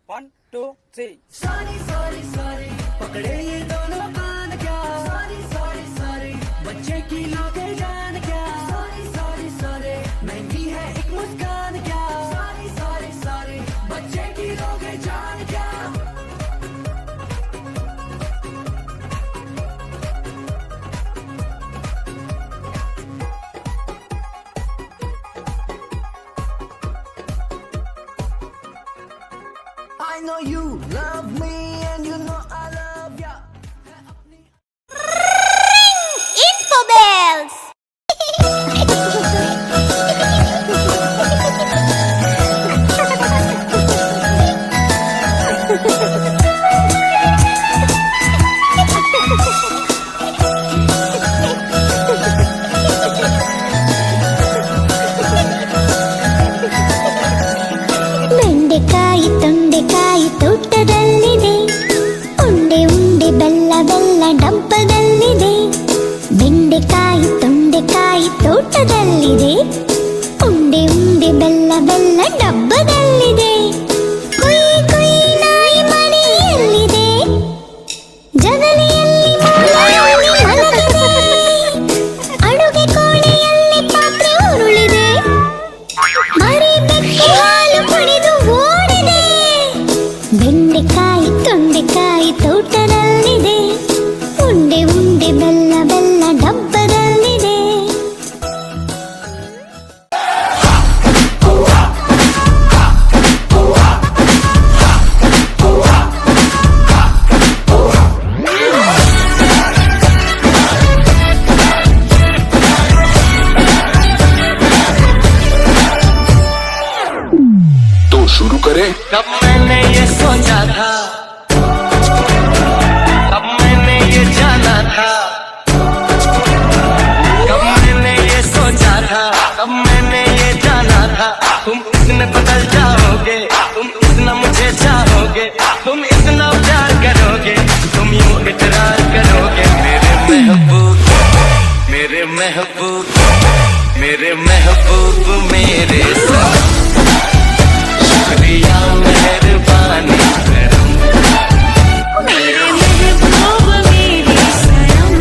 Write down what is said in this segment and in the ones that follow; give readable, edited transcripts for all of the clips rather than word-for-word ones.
1, 2, 3. Sorry, sorry, sorry, पकड़े ये दोनों कान क्या? Sorry, sorry, sorry, बच्चे की लोगे जान क्या? Sorry, sorry, sorry, महंगी है एक मुस्कान क्या? Sorry, sorry, sorry, बच्चे की लोगे जान क्या? I know you love me and you know I love ya. Infobells. ಬೆಂಡೆಕಾಯಿ ತೊಂಡೆಕಾಯಿ ತೋಟದಲ್ಲಿದೆ, ಉಂಡೆ ಉಂಡೆ ಬೆಲ್ಲ ಬೆಲ್ಲ ಡಬ್ಬದಲ್ಲಿದೆ. ಬೆಂಡೆಕಾಯಿ ತೊಂಡೆಕಾಯಿ ತೋಟದಲ್ಲಿದೆ, ಉಂಡೆ ಉಂಡೆ ಬೆಲ್ಲ ಬೆಲ್ಲ ಡಬ್ಬದಲ್ಲಿದೆ. ಕುಯ್ ಕುಯ್ ನಾಯಿ ಮನೆಯಲ್ಲಿದೆ, ಜಗಲಿಯಲ್ಲಿ ಮಲಗಿದೆ. ಅಡುಗೆ ಕೋಣೆಯಲ್ಲಿ ಪಾತ್ರೆ ಉರುಳಿದೆ, ಮರಿ ಬೆಕ್ಕೆ ಹಾಲು ಕುಡಿದು ಓಡಿದೆ. ಬೆಂಡೆಕಾಯಿ ತೊಂಡೆಕಾಯಿ ತೋಟದಲ್ಲಿದೆ, ಉಂಡೆ ಉಂಡೆ ಬೆಲ್ಲ ಬೆಲ್ಲ ಡಬ್ಬದಲ್ಲಿದೆ. कब मैंने ये सोचा था, कब मैंने ये जाना था, कब मैंने ये सोचा था, कब मैंने ये जाना था। तुम इतने बदल जाओगे, तुम इतना मुझे चाहोगे, तुम इतना प्यार करोगे, तुम यूं इकरार करोगे। मेरे महबूब, मेरे महबूब, मेरे महबूब, मेरे साथ शुक्रिया मेहरबानी करम। मेरे महबूब मेरे सनम,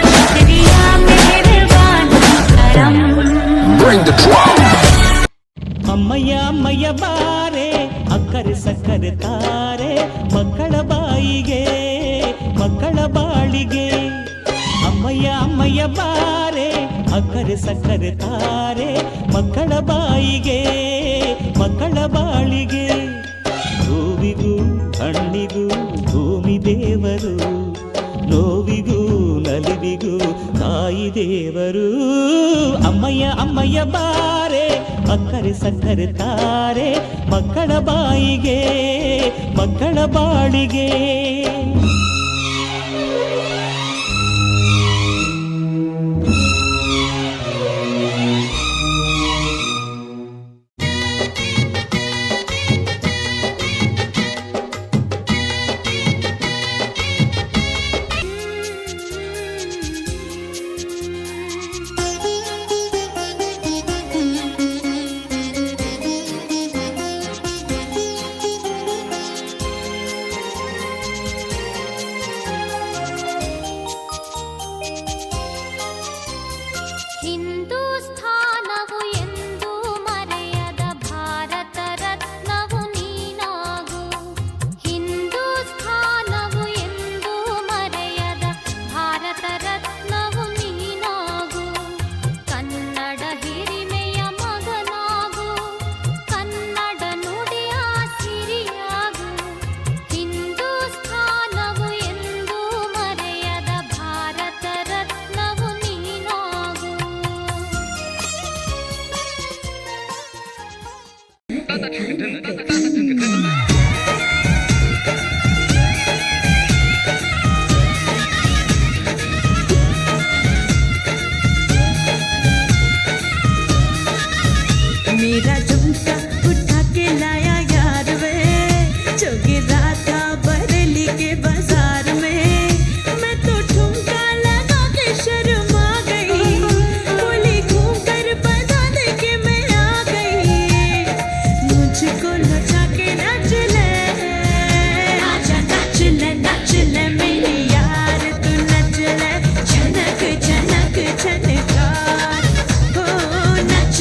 शुक्रिया मेहरबानी करम। ಅಮ್ಮಯ್ಯ ಅಮ್ಮಯ್ಯ ಬಾರೆ ಅಕ್ಕರೆ ಸಕ್ಕರೆ ತಾರೆ ಮಕ್ಕಳ ಬಾಯಿಗೆ ಮಕ್ಕಳ ಬಾಳಿಗೆ. ಅಮ್ಮಯ್ಯ ಅಮ್ಮಯ್ಯ ಬಾರೆ ಅಕ್ಕರೆ ಸಕ್ಕರೆ ತಾರೆ ಮಕ್ಕಳ ಬಾಯಿಗೆ ಮಕ್ಕಳ ಬಾಳಿಗೆ. ಹೂವಿಗೂ ಹಣ್ಣಿಗೂ ಭೂಮಿ ದೇವರು, ನೋವಿಗೂ ನಲಿವಿಗೂ ತಾಯಿ ದೇವರು. ಅಮ್ಮಯ್ಯ ಅಮ್ಮಯ್ಯ ಬಾರೆ ಅಕ್ಕರೆ ಸಕ್ಕರೆ ತಾರೆ ಮಕ್ಕಳ ಬಾಯಿಗೆ ಮಕ್ಕಳ ಬಾಳಿಗೆ. ಹಿಂದೂಸ್ಥಾನವು ಎಂದೂ ಮರೆಯದ ಭಾರತ ರತ್ನವು ನೀನಾಗು. ಹಿಂದೂಸ್ಥಾನವು ಎಂದೂ ಮರೆಯದ ಭಾರತ ರತ್ನವು ನೀನಾಗು. ಕನ್ನಡ ಹಿರಿಮೆಯ ಮಗನಾಗು, ಕನ್ನಡ ನುಡಿಯ ಸಿರಿಯಾಗು. ಹಿಂದೂಸ್ಥಾನವು ಎಂದೂ ಮರೆಯದ ಭಾರತ ರತ್ನವು ನೀನಾಗು. मेरा झुमका उठा के लाया यार वे, जो गिरा था बरेली के बाजार में। मैं तो ठुमका लगा के शर्मा गई, बोली घूम कर बता दे के मैं आ गई। मुझको लौटा के नाच ले, आजा नाच ले मेरी यार, तू नच ले झनक झनक झनका। हो नच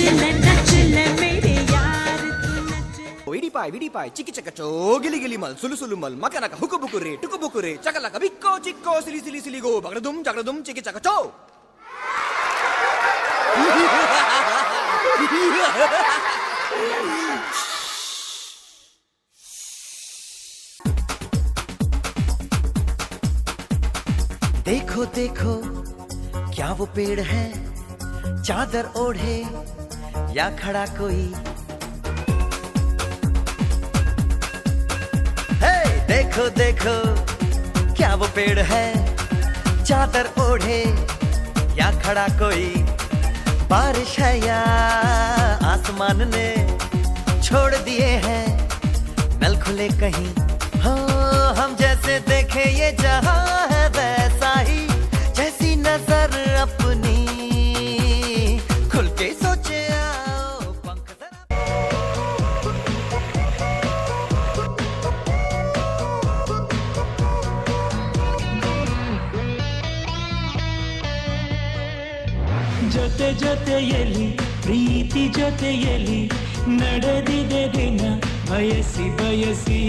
ले मेरे यार, तू नच ले। ಇಡಿಪಾಯ್ ವಿಡಿಪಾಯ್ ಚಿಕ್ಕಿ ಚಕಚೋ ಗಿಲಿ ಗಿಲಿ ಮಲ್ ಸುಲು ಸುಲು ಮಲ್ ಮಕನಕ ಹುಕು ಬುಕುರೆ ಟುಕು ಬುಕುರೆ ಚಕಲಕ ಬಿಕ್ಕೋ ಚಿಕ್ಕೋ ಸಿಲಿ ಸಿಲಿ ಸಿಲಿಗೋ ಬಗಡದುಂ ಜಗಡದುಂ ಚಿಕ್ಕಿ ಚಕಚೋ. देखो देखो क्या वो पेड़ है, चादर ओढ़े या खड़ा कोई। हे देखो देखो क्या वो पेड़ है, चादर ओढ़े या खड़ा कोई। बारिश है या आसमान ने छोड़ दिए हैं नल खुले कहीं। हाँ हम जैसे देखे ये जहां है वैसा ही, जैसी नजर अपनी खुल के सोचे आओ पंख जरा। ಜೊತೆ ಜೊತೆಯಲ್ಲಿ ಪ್ರೀತಿ ಜೊತೆಯಲ್ಲಿ ನಡೆದಿದೆ ದಿನ ಬಯಸಿ ಬಯಸಿ.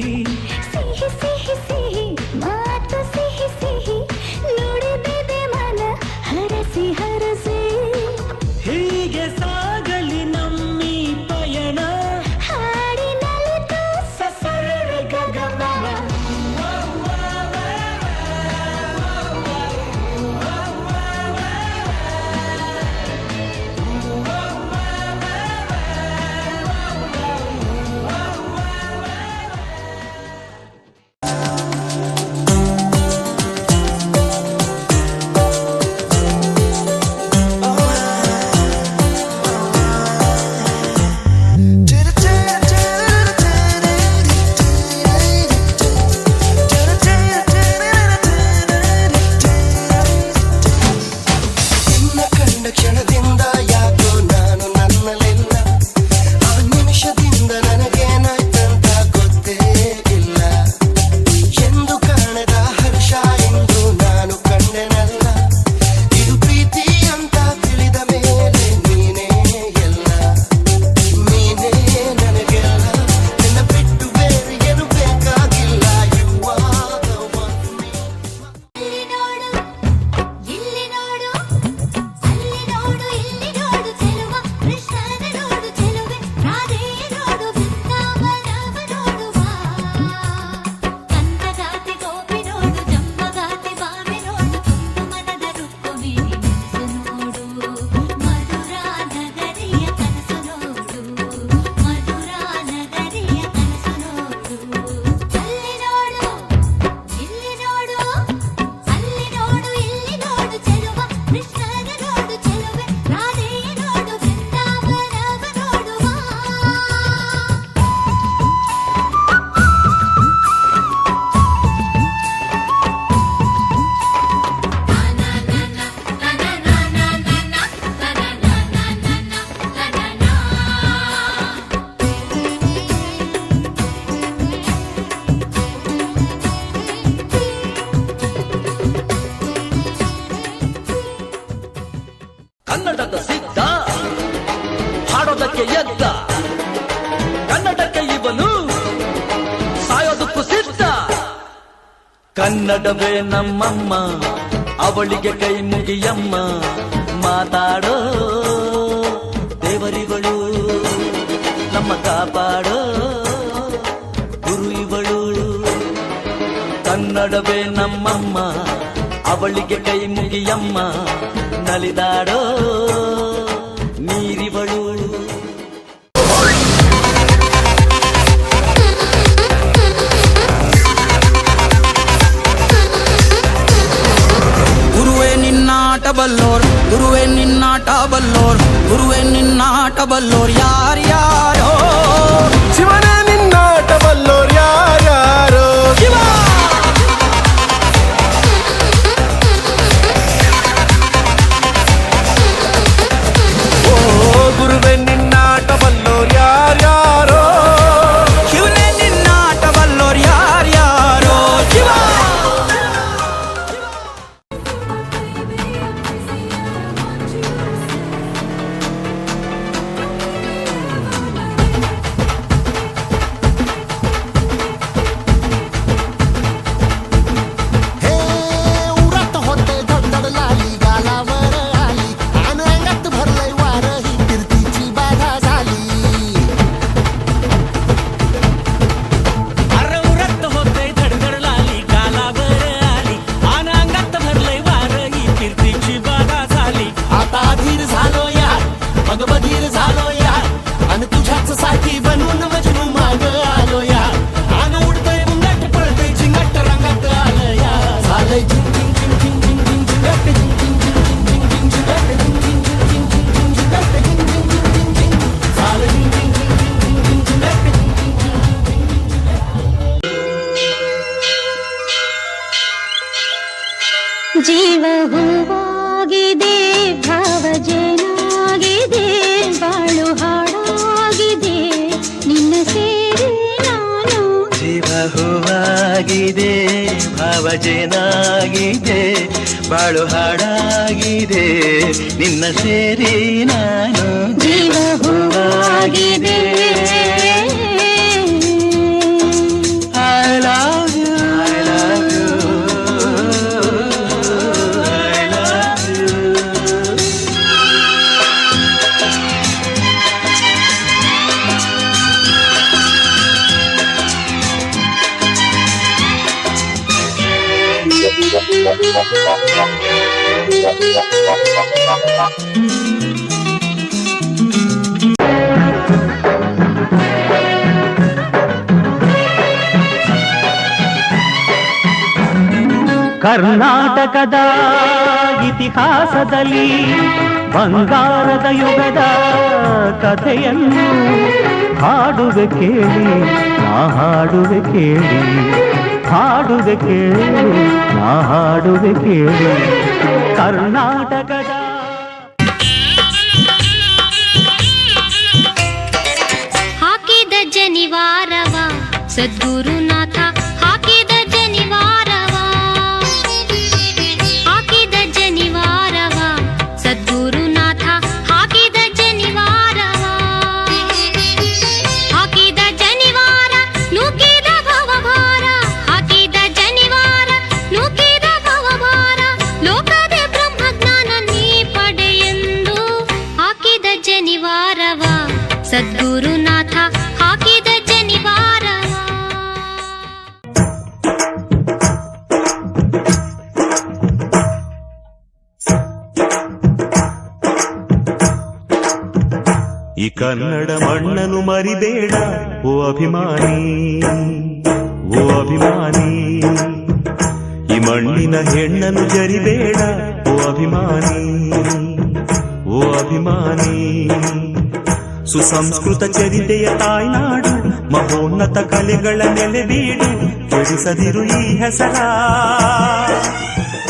ಸಿಹಿ ಸಿಹಿ ಸಿಹಿ ಮಾತು ಸಿಹಿ ಸಿಹಿ ನುಡಿದಿದೆ ಮನ ಹರಸಿ ಹರಸಿ. ಹೀಗೆ ಸಾಗಲಿ ನಮ್ಮಿ ಪಯಣ, ಹಾಡಿನಲಿತು ಸಸರ ಗಗನ. ಕನ್ನಡದ ಸಿದ್ಧ ಹಾಡೋದಕ್ಕೆ ಎದ್ದ ಕನ್ನಡಕ್ಕೆ ಇವನು ಸಾಯೋದಕ್ಕೂ ಸಿದ್ಧ ಕನ್ನಡವೇ ನಮ್ಮಮ್ಮ ಅವಳಿಗೆ ಕೈ ಮುಗಿಯಮ್ಮ ಮಾತಾಡೋ ದೇವರಿಗಳು ನಮ್ಮ ಕಾಪಾಡೋ ಗುರು ಇವಳು ಕನ್ನಡವೇ ನಮ್ಮಮ್ಮ ಅವಳಿಗೆ ಕೈ ಮುಗಿಯಮ್ಮ ನಲಿದಾಡೋ ನೀರಿವಳು ಗುರುವೇ ನಿನ್ನಾಟ ಬಲ್ಲೋರ್ ಗುರುವೇ ನಿನ್ನಾಟ ಬಲ್ಲೋರ್ ಗುರುವೇ ನಿನ್ನಾಟ ಬಲ್ಲೋರ್ ಯಾರ್ಯಾರೋ ಶಿವನೇ ನಿನ್ನಾಟ ಬಲ್ಲೋರ್ ಯಾರ್ಯಾರೋ ಶಿವ ಓ ಗುರುವೇ ನಿನ್ನಾಟ ಬಲ್ಲೋರ್ ಯಾರ್ಯಾರೋ ಶಿವನೇ ನಿನ್ನಾಟ ಬಲ್ಲೋರ್ ಯಾರ್ಯಾರೋ ಶಿವ हे उरत होते धडधड लाली गालावर आली आणि अंगात भरलंय वार ही कीर्तीची बाधा झाली अरे उरत होते धडधडलाली गालावर आली आणि अंगात भरलंय वार ही कीर्तीची बाधा झाली आता धीर झालो यार मग बधीर झालो यार आणि तुझ्याच साठी बनवून मजनू माग आलो यार आणि उडतंय मुंगट पळतंय झिंगट रंगात आलं यार झालंय झिंग झिंग झिंग झिंग झिंग झिंग झिंगट झिंग झिंग झिंग झिंग झिंग झिंग झिंगट झिंग झिंग झिंग झिंग झिंग झिंग झिंग झिंग झिंग झिंग झालं झिंग झिंग झिंग झिंग झिंग झिंग झिंगट ಜೀವ ಹೂವಾಗಿದೆ ಭಾವ ಜೇನಾಗಿದೆ ಬಾಳು ಹಾಡಾಗಿದೆ ನಿನ್ನ ಸೇರಿ ನಾನು ಜೀವ ಹೂವಾಗಿದೆ ಭಾವಜೇನಾಗಿದೆ ಬಾಳು ಹಾಡಾಗಿದೆ ನಿನ್ನ ಸೇರಿ ನಾನು ಜೀವ ಹೂವಾಗಿದೆ I love you, I love you, I love you. ಕರ್ನಾಟಕದ ಇತಿಹಾಸದಲ್ಲಿ ಬಂಗಾರದ ಯುಗದ ಕಥೆಯನ್ನು ಹಾಡುವೆ ಕೇಳಿ ನಾ ಹಾಡುವೆ ಕೇಳಿ ಹಾಡುವೆ ಕೇಳಿ ನಾ ಹಾಡುವೆ ಕೇಳಿ ಕರ್ನಾಟಕದ ಹಾಕಿದ ಜನಿವಾರವ ಸದ್ಗುರುನಾಥ ಹಾಕಿದ ಜನಿವಾರವ ಹಾಕಿದ ಜನಿವಾರವ ಸದ್ಗುರುನಾಥ ಹಾಕಿದ ಜನಿವಾರವ ಹಾಕಿದ ಜನಿವಾರ ನೂಕಿದ ಭವಭಾರ ಹಾಕಿದ ಜನಿವಾರ ನೂಕಿದ ಭವಭಾರ ಲೋಕದ ಬ್ರಹ್ಮಜ್ಞಾನ ನೀ ಪಡೆಯೆಂದು ಹಾಕಿದ ಜನಿವಾರವ ಸದ್ಗುರುನಾಥ ಹಾಕಿದ ಜನಿವಾರವ ಈ ಕನ್ನಡ ಮಣ್ಣನ್ನು ಮರಿಬೇಡ ಓ ಅಭಿಮಾನಿ ಓ ಅಭಿಮಾನಿ ಈ ಮಣ್ಣಿನ ಹೆಣ್ಣನ್ನು ಜರಿಬೇಡ ಓ ಅಭಿಮಾನಿ ಓ ಅಭಿಮಾನಿ ಸುಸಂಸ್ಕೃತ ಚರಿತೆಯ ತಾಯ್ನಾಡು ಮಹೋನ್ನತ ಕಲೆಗಳ ನೆಲೆಬೀಡು ಕೆಡಿಸದಿರು ಈ ಹೆಸರ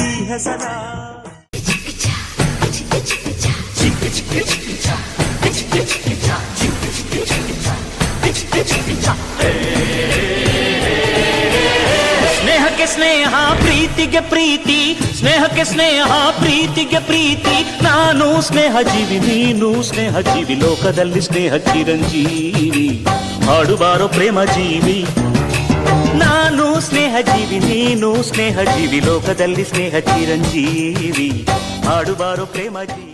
ಈ ಹೆಸರ ಸ್ನೇಹಕ್ಕೆ ಸ್ನೇಹ ಪ್ರೀತಿ ಪ್ರೀತಿಗೆ ಪ್ರೀತಿ, ಸ್ನೇಹಕ್ಕೆ ಸ್ನೇಹ, ಪ್ರೀತಿಗೆ ಪ್ರೀತಿ. ನಾನು ಸ್ನೇಹ ಜೀವಿ, ನೀನು ಸ್ನೇಹ ಜೀವಿ, ಲೋಕದಲ್ಲಿ ಸ್ನೇಹ ಚಿರಂಜೀವಿ. ಹಾಡುಬಾರೋ ಪ್ರೇಮ ಜೀವಿ. ನಾನು ಸ್ನೇಹ ಜೀವಿ, ನೀನು ಸ್ನೇಹ ಜೀವಿ, ಲೋಕದಲ್ಲಿ ಸ್ನೇಹ ಚಿರಂಜೀವಿ. ಹಾಡುಬಾರೋ ಪ್ರೇಮ ಜೀವಿ.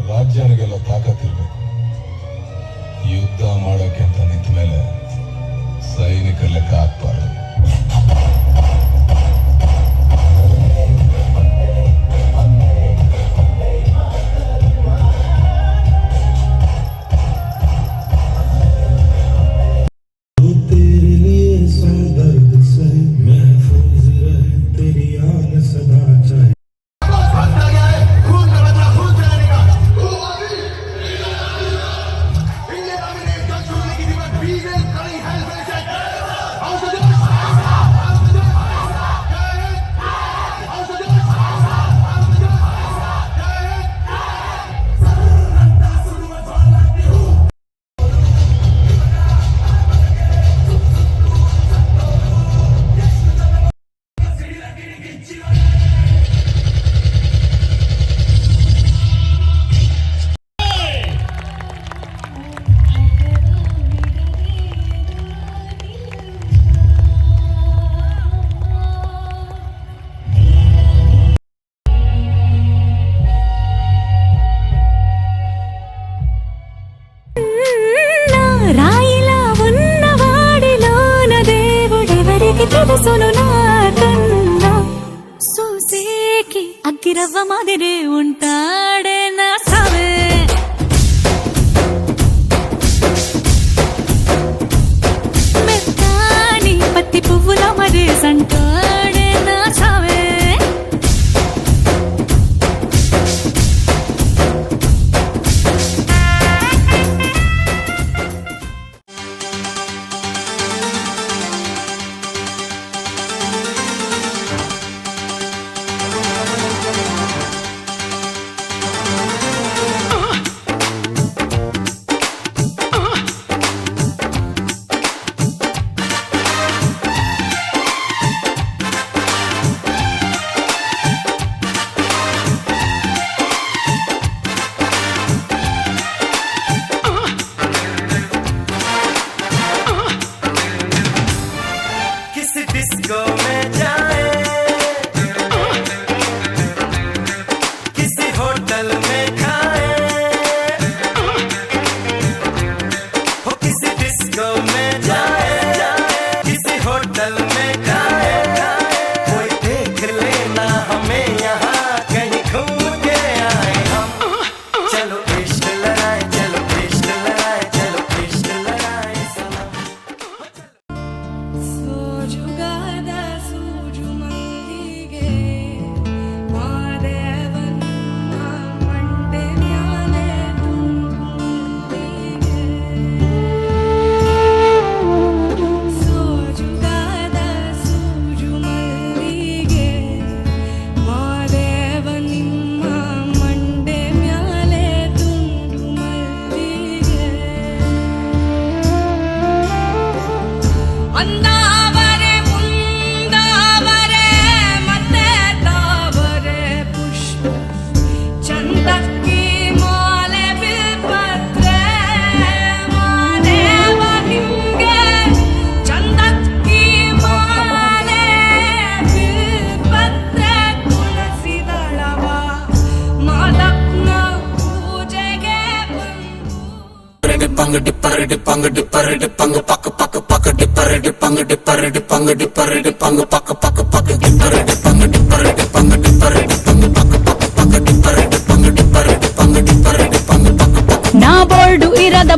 ರಾಜ್ಯನಿಗೆಲ್ಲ ತಾಕತ್ತಿರ್ಬೇಕು. ಯುದ್ಧ ಮಾಡೋಕೆ ಅಂತ ನಿಂತ ಮೇಲೆ ಸೈನಿಕ ಲೆಕ್ಕ ಹಾಕ್ಬಾರ್ದು. సోసేకి అగ్గిరవ్వ మాదిరే ఉంటాడే నా సావే. మెత్తాని పత్తి పువ్వుల మరే సంటాడే నా సావే. डिस्को में जाए, किसी होटल में खाए, हो किसी डिस्को में जाए, किसी होटल में खाए, कोई देख लेना हमें यहाँ कहीं घूम के आए हम. चलो इश्क लड़ाए, चलो इश्क लड़ाए, चलो इश्क लड़ाए सनम. ಅಂದಾವರೆ ಮುಂದಾವರೆ ಮತ್ತೆ ತಾವರೆ ಪುಷ್ಪ ಚಂದಕ್ಕಿ ಮಾಲೆ ಬಿಲ್ಪತ್ರೆ ಮಾದೇವ ನಿಮ್ಗೆ ಚಂದಕ್ಕಿ ಮಾಲೆ ಬಿಲ್ಪತ್ರೆ ತುಳಸಿದಳವ ಮಾದಪ್ಪನ ಪೂಜೆಗೆ ಬಂದು ನಾ ಬೋರ್ಡು ಇರದ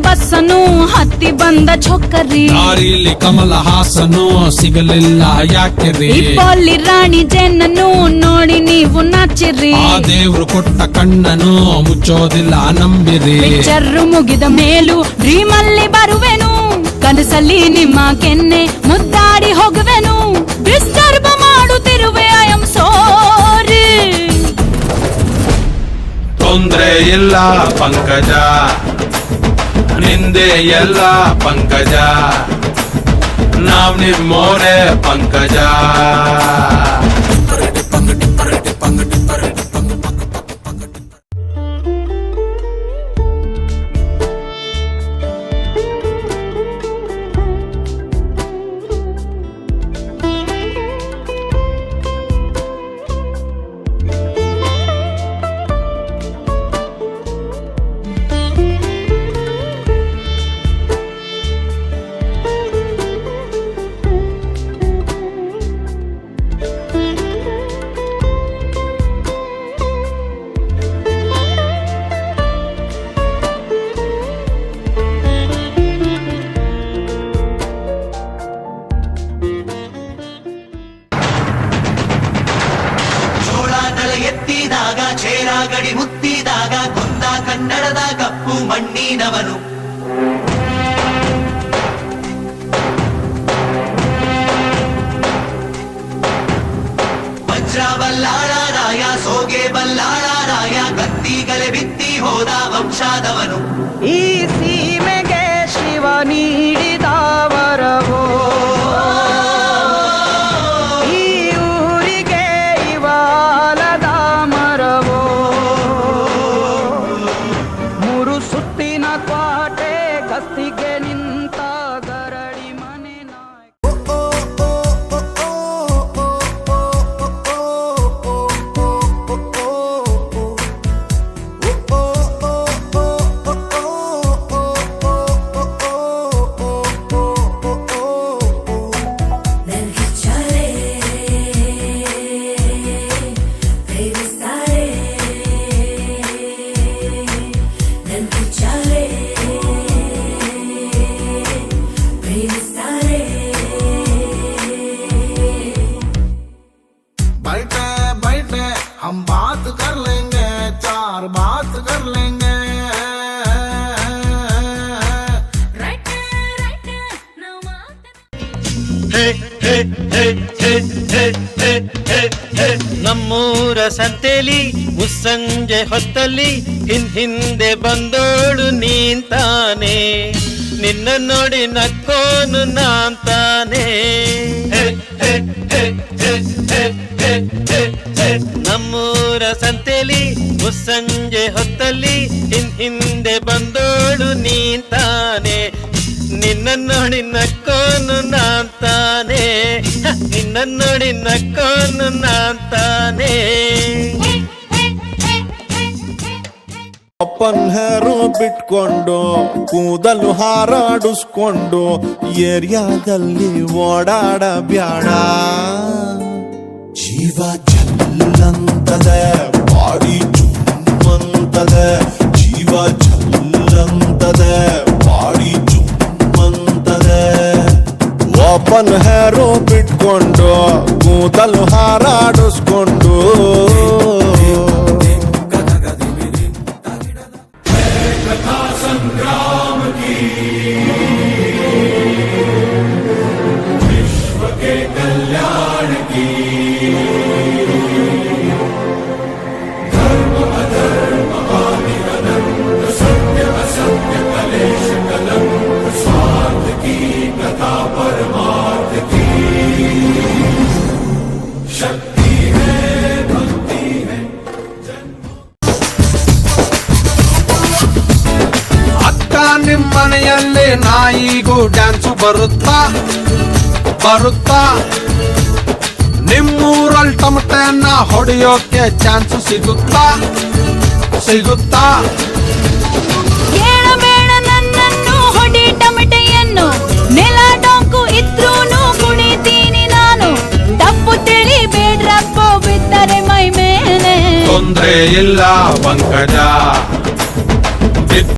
ಬಂದ ಛೊಕ್ಕರಿ. ದಾರಿಲಿ ಕಮಲ ಹಾಸನು ಸಿಗಲಿಲ್ಲ ಯಾಕೆರಿ? ಇಪ್ಪಲ್ಲಿ ರಾಣಿ ಜೇನನ್ನು ನೋಡಿ ನೀವು ನಾಚಿರಿ. ಆ ದೇವ್ರು ಕೊಟ್ಟ ಕಣ್ಣನು ಮುಚ್ಚೋದಿಲ್ಲ ನಂಬಿರಿ. ಪಿಕ್ಚರ್ ಮುಗಿದ ಮೇಲೂ ಡ್ರೀಮ್ ಅಲ್ಲಿ ಬರುವೆನು, ಕನಸಲ್ಲಿ ನಿಮ್ಮ ಕೆನ್ನೆ ಮುದ್ದಾಡಿ ಹೋಗುವೆನು. ಡಿಸ್ಟರ್ಬ್ ಮಾಡುತ್ತಿರುವೆ ಐ ಆಮ್ ಸಾರಿ. ತೊಂದ್ರೆ ಇಲ್ಲ ಪಂಕಜ, ನಿಂದೆ ಎಲ್ಲ ಪಂಕಜ, ನಾವ್ ನಿಮ್ಮೋರೆ ಪಂಕಜ. ಎತ್ತಿದಾಗ ಚೇರ ಗಡಿ ಮುತ್ತಿದಾಗ ಕುಂದ ಕನ್ನಡದ ಕಪ್ಪು ಮಣ್ಣಿನವನು. ವಜ್ರ ಬಲ್ಲಾಳರಾಯ ಸೋಗೆ ಬಲ್ಲಾಳರಾಯ ಕತ್ತಿಗಲೆ ಬಿತ್ತಿ ಹೋದ ವಂಶಾದವನು. ಈ ಸೀಮೆಗೆ ಶಿವ ನೀಡಿದ ವರವೋ, ಈ ಊರಿಗೆ ಇವಾಲದ ಮರವೋ. ಮೂರು ಸುತ್ತಿನ ಕ್ವಾಟೆ ಗಸ್ತಿಗೆ ನಿಂತ ಗರಡಿ ಮನೆ ನಾಯಕ. बैठे बैठे हम बात कर लेंगे, चार बात कर लेंगे. ನಮ್ಮೂರ ಸಂತೆಲಿ ಮುಸ್ಸಂಜೆ ಹೊತ್ತಲ್ಲಿ ಹಿಂದೆ ಬಂದೋಳು ನೀಂತಾನೆ, ನಿನ್ನ ನೋಡಿ ನಕ್ಕೋನು ನಾಂತಾನೆ. ನಮ್ಮೂರ ಸಂತೆಲಿ ಮುಸ್ಸಂಜೆ ಹೊತ್ತಲ್ಲಿ ಹಿಂದೆ ಬಂದೋಳು ನೀಂತಾನೆ, ನಿನ್ನ ನೋಡಿ ನಕ್ಕೋನು ನಾಂತಾನೆ, ನಿನ್ನ ನೋಡಿ ನಕ್ಕೋನು ನಾಂತಾನೆ. ಅಪ್ಪನ್ ಹೇರು ಬಿಟ್ಕೊಂಡು ಕೂದಲು ಹಾರಾಡಿಸ್ಕೊಂಡು ಏರಿಯಾದಲ್ಲಿ ಓಡಾಡ ಬ್ಯಾಡ. ಜೀವ ಜಲ್ಲಂತದೆ, ಬಾಡಿ ಚುಮ್ಮಂತದೆ, ಜೀವ ಜಲ್ಲಂತದೆ, ಬಾಡಿ ಚುಮ್ಮಂತದೆ. ಓಪನ್ ಹೇರು ಬಿಟ್ಕೊಂಡು ಕೂದಲು ಹಾರಾಡಿಸ್ಕೊಂಡು ನಿಮ್ಮನೆಯಲ್ಲಿ ನಾಯಿಗೂ ಡ್ಯಾನ್ಸು ಬರುತ್ತಾ ಬರುತ್ತಾ? ನಿಮ್ಮೂರಲ್ಲಿ ಟಮಟೆಯನ್ನ ಹೊಡೆಯೋಕೆ ಚಾನ್ಸ್ ಸಿಗುತ್ತಾ ಸಿಗುತ್ತಾ? ಕೇಳಬೇಡ ನನ್ನನ್ನು ಹೊಡಿ ಟಮಟೆಯನ್ನು, ನೆಲ ಡೊಂಕು ಇದ್ರೂನು ಕುಣಿತೀನಿ ನಾನು. ತಪ್ಪು ತಿಳಿಬೇಡ್ರಪ್ಪ ಬಿದ್ದರೆ ಮೈ ಮೇಲೆ. ತೊಂದ್ರೆ ಇಲ್ಲ ಪಂಕಜ,